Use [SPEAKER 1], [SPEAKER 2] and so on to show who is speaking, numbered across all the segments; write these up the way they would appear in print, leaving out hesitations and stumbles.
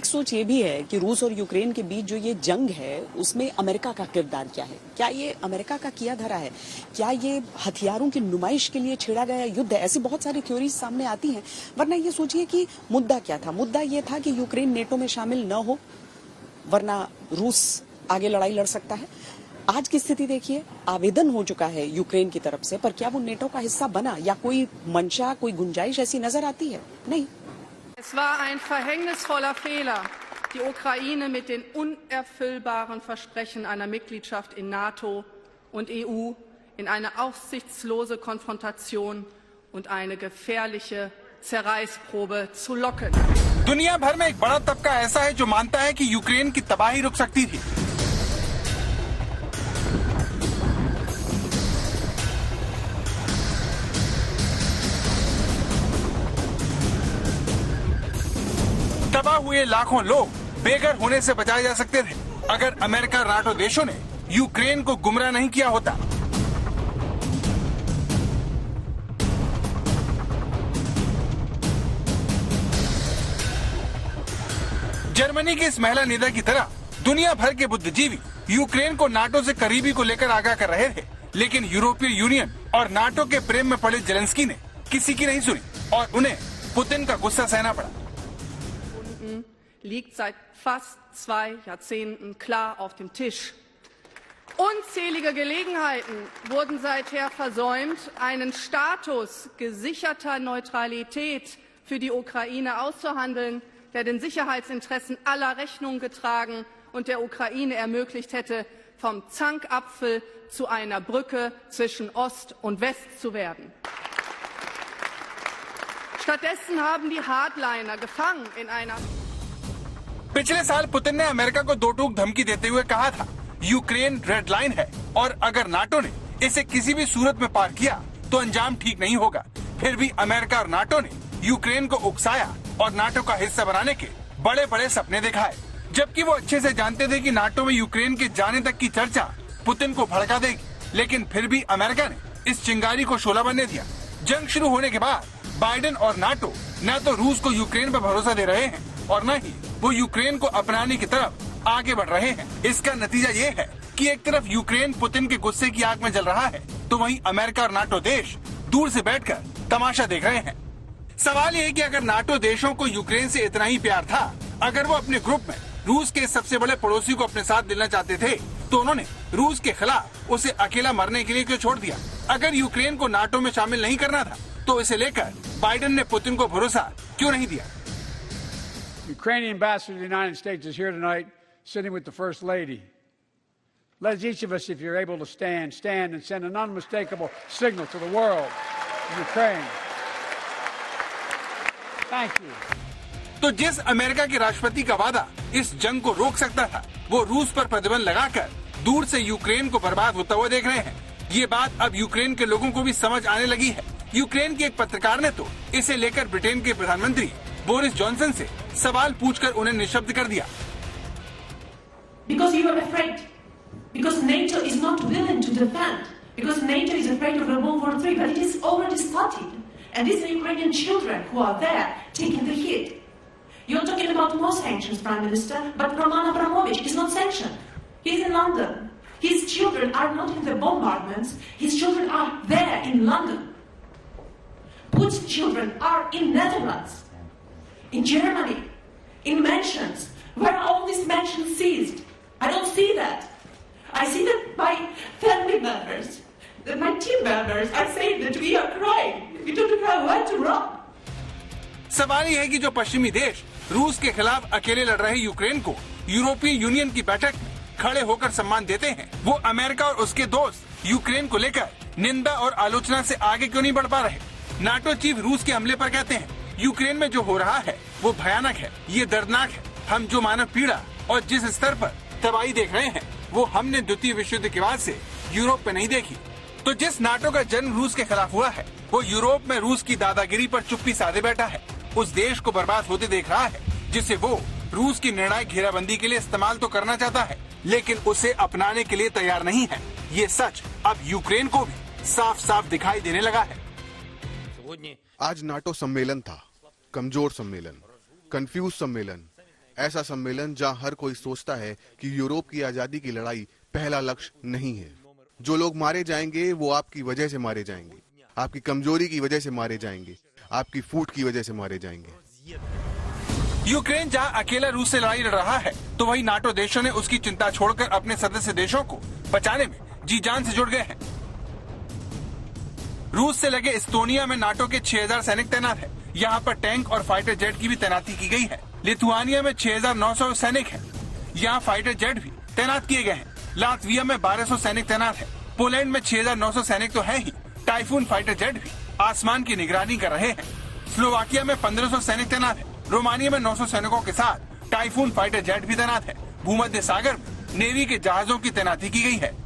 [SPEAKER 1] सोच ये भी है कि रूस और यूक्रेन के बीच जो ये जंग है उसमें अमेरिका का किरदार क्या है? क्या ये अमेरिका का किया धरा है? क्या ये हथियारों की नुमाइश के लिए छेड़ा गया युद्ध है? ऐसी बहुत सारी थ्योरीज सामने आती हैं। वरना ये सोचिए कि मुद्दा क्या था? मुद्दा ये था कि यूक्रेन नेटो में शामिल न हो, वरना रूस आगे लड़ाई लड़ सकता है। आज की स्थिति देखिए, आवेदन हो चुका है यूक्रेन की तरफ से, पर क्या वो नेटो का हिस्सा बना या कोई मंशा, कोई गुंजाइश ऐसी नजर आती है? नहीं।
[SPEAKER 2] Es war ein verhängnisvoller Fehler, die Ukraine mit den unerfüllbaren Versprechen einer Mitgliedschaft in NATO und EU in eine aussichtslose Konfrontation und eine gefährliche Zerreißprobe zu locken.
[SPEAKER 3] दुनिया भर में एक बड़ा तबका ऐसा है जो मानता है कि यूक्रेन की तबाही रुक सकती थी। तबाह हुए लाखों लोग बेघर होने से बचाए जा सकते थे अगर अमेरिका और नाटो देशों ने यूक्रेन को गुमराह नहीं किया होता। जर्मनी की इस महिला नेता की तरह दुनिया भर के बुद्धिजीवी यूक्रेन को नाटो से करीबी को लेकर आगाह कर रहे थे, लेकिन यूरोपीय यूनियन और नाटो के प्रेम में पड़े जेलेंस्की ने किसी की नहीं सुनी और उन्हें पुतिन का गुस्सा सहना पड़ा।
[SPEAKER 2] Liegt seit fast 2 Jahrzehnten klar auf dem Tisch. Unzählige Gelegenheiten wurden seither versäumt, einen Status gesicherter Neutralität für die Ukraine auszuhandeln, der den Sicherheitsinteressen aller Rechnung getragen und der Ukraine ermöglicht hätte, vom Zankapfel zu einer Brücke zwischen Ost und West zu werden. Stattdessen haben die Hardliner gefangen in einer
[SPEAKER 3] पिछले साल Putin ने America को दो टूक धमकी देते हुए कहा था, यूक्रेन रेड लाइन है और अगर नाटो ने इसे किसी भी सूरत में पार किया तो अंजाम ठीक नहीं होगा। फिर भी अमेरिका और नाटो ने यूक्रेन को उकसाया और नाटो का हिस्सा बनाने के बड़े बड़े सपने दिखाए, जबकि वो अच्छे से जानते थे कि नाटो में यूक्रेन के जाने तक की चर्चा पुतिन को भड़का देगी। लेकिन फिर भी अमेरिका ने इस चिंगारी को शोला बनने दिया। जंग शुरू होने के बाद बाइडेन और नाटो न तो रूस को यूक्रेन पर भरोसा दे रहे हैं और न ही वो यूक्रेन को अपनाने की तरफ आगे बढ़ रहे हैं। इसका नतीजा ये है कि एक तरफ यूक्रेन पुतिन के गुस्से की आग में जल रहा है, तो वहीं अमेरिका और नाटो देश दूर से बैठकर तमाशा देख रहे हैं। सवाल ये है कि अगर नाटो देशों को यूक्रेन से इतना ही प्यार था, अगर वो अपने ग्रुप में रूस के सबसे बड़े पड़ोसी को अपने साथ लेना चाहते थे, तो उन्होंने रूस के खिलाफ उसे अकेला मरने के लिए क्यों छोड़ दिया? अगर यूक्रेन को नाटो में शामिल नहीं करना था, तो इसे लेकर बाइडेन ने पुतिन को भरोसा क्यों नहीं दिया?
[SPEAKER 4] Ukrainian ambassador to the United States is here tonight, sitting with the First Lady. Let each of us, if you're able to stand and send an unmistakable signal to the world of Ukraine. Thank you.
[SPEAKER 3] तो जिस America के राष्ट्रपति का वादा इस जंग को रोक सकता था, वो रूस पर प्रतिबंध लगाकर दूर से यूक्रेन को बर्बाद होता हुआ देख रहे हैं। ये बात अब यूक्रेन के लोगों को भी समझ आने लगी है। यूक्रेन के एक पत्रकार ने तो इसे लेकर ब्रिटेन के प्रधानमंत्री बोरिस जॉनसन से सवाल पूछकर उन्हें निशब्द कर दिया।
[SPEAKER 5] Because you are afraid. Because NATO is not willing to defend. Because NATO is afraid of World War III. But it is already started. And these are Ukrainian children who are there taking the hit. You're talking about more sanctions, Prime Minister, but Roman Abramovich is not sanctioned. He's in London. His children are not in the bombardments. His children are there in London. Putin's children are in Netherlands, in Germany, in mansions. Where are all these mansions seized? I don't see that. I see that my family members, that my team members are saying that we are crying. We don't know where to run.
[SPEAKER 3] सवाल ये है कि जो पश्चिमी देश रूस के खिलाफ अकेले लड़ रहे यूक्रेन को यूरोपीय यूनियन की बैठक में खड़े होकर सम्मान देते हैं, वो अमेरिका और उसके दोस्त यूक्रेन को लेकर निंदा और आलोचना से आगे क्यों नहीं बढ़ पा रहे? नाटो चीफ रूस के हमले पर कहते हैं, यूक्रेन में जो हो रहा है वो भयानक है, ये दर्दनाक है। हम जो मानव पीड़ा और जिस स्तर पर तबाही देख रहे हैं, वो हमने द्वितीय विश्व युद्ध के बाद से यूरोप में नहीं देखी। तो जिस नाटो का जन्म रूस के खिलाफ हुआ है, वो यूरोप में रूस की दादागिरी पर चुप्पी साधे बैठा है। उस देश को बर्बाद होते देख रहा है, जिसे वो रूस की निर्णायक घेराबंदी के लिए इस्तेमाल तो करना चाहता है, लेकिन उसे अपनाने के लिए तैयार नहीं है। ये सच अब यूक्रेन को भी साफ साफ दिखाई देने लगा है।
[SPEAKER 6] आज नाटो सम्मेलन था, कमजोर सम्मेलन, कंफ्यूज सम्मेलन, ऐसा सम्मेलन जहां हर कोई सोचता है कि यूरोप की आजादी की लड़ाई पहला लक्ष्य नहीं है। जो लोग मारे जाएंगे वो आपकी वजह से मारे जाएंगे, आपकी कमजोरी की वजह से मारे जाएंगे, आपकी फूट की वजह से मारे जाएंगे।
[SPEAKER 3] यूक्रेन जहां अकेला रूस से लड़ाई लड़ रहा है, तो वहीं नाटो देशों ने उसकी चिंता छोड़कर अपने सदस्य देशों को बचाने में जी जान से जुड़ गए हैं। रूस से लगे एस्तोनिया में नाटो के 6000 सैनिक तैनात हैं। यहाँ पर टैंक और फाइटर जेट की भी तैनाती की गई है। लिथुआनिया में 6900 सैनिक हैं। यहाँ फाइटर जेट भी तैनात किए गए हैं। लातविया में 1200 सैनिक तैनात हैं। पोलैंड में 6900 सैनिक तो है ही, टाइफून फाइटर जेट भी आसमान की निगरानी कर रहे हैं। स्लोवाकिया में 1500 सैनिक तैनात हैं। रोमानिया में 900 सैनिकों के साथ टाइफून फाइटर जेट भी तैनात है। भूमध्य सागर में नेवी के जहाजों की तैनाती की गई है।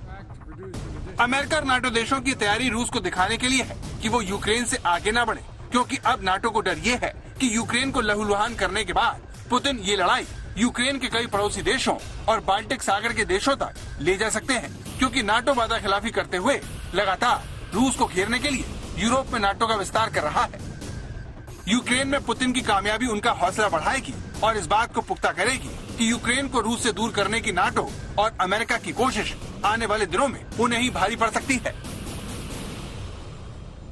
[SPEAKER 3] अमेरिका और नाटो देशों की तैयारी रूस को दिखाने के लिए है कि वो यूक्रेन से आगे न बढ़े, क्योंकि अब नाटो को डर ये है कि यूक्रेन को लहूलुहान करने के बाद पुतिन ये लड़ाई यूक्रेन के कई पड़ोसी देशों और बाल्टिक सागर के देशों तक ले जा सकते हैं, क्योंकि नाटो वादा खिलाफी करते हुए लगातार रूस को घेरने के लिए यूरोप में नाटो का विस्तार कर रहा है। यूक्रेन में पुतिन की कामयाबी उनका हौसला बढ़ाएगी और इस बात को पुख्ता करेगी कि यूक्रेन को रूस से दूर करने की नाटो और अमेरिका की कोशिश आने वाले दिनों में उन्हें ही भारी पड़ सकती है।